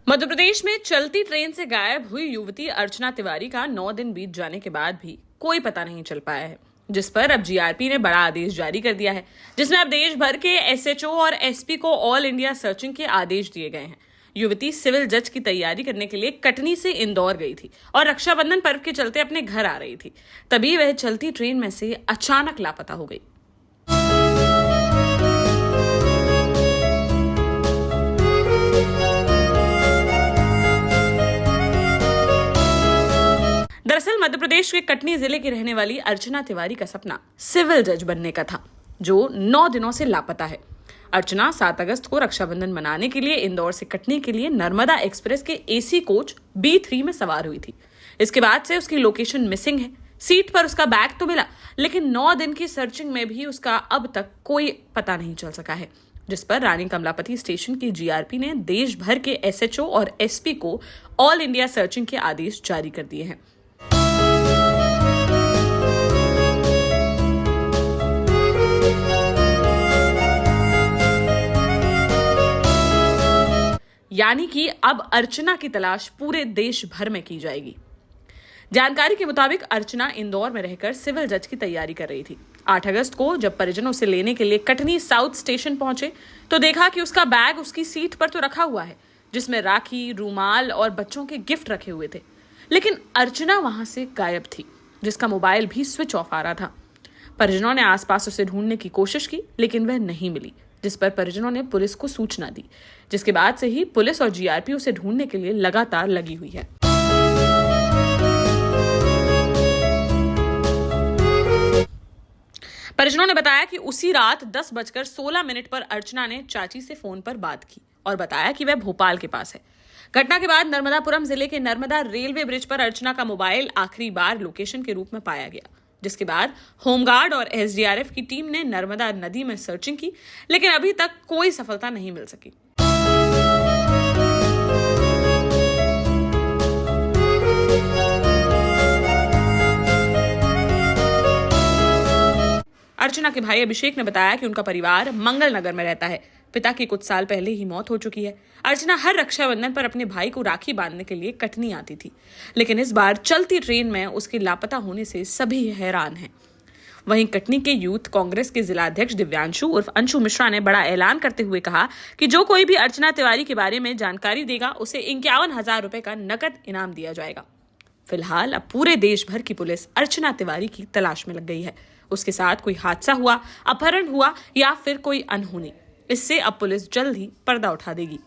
मध्य प्रदेश में चलती ट्रेन से गायब हुई युवती अर्चना तिवारी का 9 दिन बीत जाने के बाद भी कोई पता नहीं चल पाया है, जिस पर अब जीआरपी ने बड़ा आदेश जारी कर दिया है, जिसमें अब देश भर के एसएचओ और एसपी को ऑल इंडिया सर्चिंग के आदेश दिए गए हैं। युवती सिविल जज की तैयारी करने के लिए कटनी से इंदौर गई थी और रक्षाबंधन पर्व के चलते अपने घर आ रही थी। तभी वह चलती ट्रेन में से अचानक लापता हो गई। दरअसल मध्य प्रदेश के कटनी जिले की रहने वाली अर्चना तिवारी का सपना सिविल जज बनने का था, जो 9 दिनों से लापता है। अर्चना 7 अगस्त को रक्षाबंधन मनाने के लिए इंदौर से कटनी के लिए नर्मदा एक्सप्रेस के एसी कोच B3 में सवार हुई थी। इसके बाद से उसकी लोकेशन मिसिंग है। सीट पर उसका बैग तो मिला, लेकिन 9 दिन की सर्चिंग में भी उसका अब तक कोई पता नहीं चल सका है, जिस पर रानी कमलापति स्टेशन की जीआरपी ने देश भर के एसएचओ और एसपी को ऑल इंडिया सर्चिंग के आदेश जारी कर दिए हैं। यानी कि अब अर्चना की तलाश पूरे देश भर में की जाएगी। जानकारी के मुताबिक अर्चना इंदौर में रहकर सिविल जज की तैयारी कर रही थी। 8 अगस्त को जब परिजनों से लेने के लिए कटनी साउथ स्टेशन पहुंचे तो देखा कि उसका बैग उसकी सीट पर तो रखा हुआ है, जिसमें राखी, रूमाल और बच्चों के गिफ्ट रखे हुए थे, लेकिन अर्चना वहां से गायब थी, जिसका मोबाइल भी स्विच ऑफ आ रहा था। परिजनों ने आसपास उसे ढूंढने की कोशिश की, लेकिन वह नहीं मिली, जिस पर परिजनों ने पुलिस को सूचना दी, जिसके बाद से ही पुलिस और जीआरपी उसे ढूंढने के लिए लगातार लगी हुई है। परिजनों ने बताया कि उसी रात 10:16 पर अर्चना ने चाची से फोन पर बात की और बताया कि वह भोपाल के पास है। घटना के बाद नर्मदापुरम जिले के नर्मदा रेलवे ब्रिज पर अर्चना का मोबाइल आखिरी बार लोकेशन के रूप में पाया गया, जिसके बाद होमगार्ड और एसडीआरएफ की टीम ने नर्मदा नदी में सर्चिंग की, लेकिन अभी तक कोई सफलता नहीं मिल सकी। अर्चना के भाई अभिषेक ने बताया कि उनका परिवार मंगल नगर में रहता है। पिता की कुछ साल पहले ही मौत हो चुकी है। अर्चना हर रक्षाबंधन पर अपने भाई को राखी बांधने के लिए कटनी आती थी, लेकिन इस बार चलती ट्रेन में उसके लापता होने से सभी हैरान हैं। वहीं कटनी के यूथ कांग्रेस के जिला अध्यक्ष दिव्यांशु उर्फ अंशु मिश्रा ने बड़ा ऐलान करते हुए कहा कि जो कोई भी अर्चना तिवारी के बारे में जानकारी देगा उसे 51,000 रुपए का नकद इनाम दिया जाएगा। फिलहाल अब पूरे देश भर की पुलिस अर्चना तिवारी की तलाश में लग गई है। उसके साथ कोई हादसा हुआ, अपहरण हुआ या फिर कोई अनहोनी, इससे अब पुलिस जल्द ही पर्दा उठा देगी।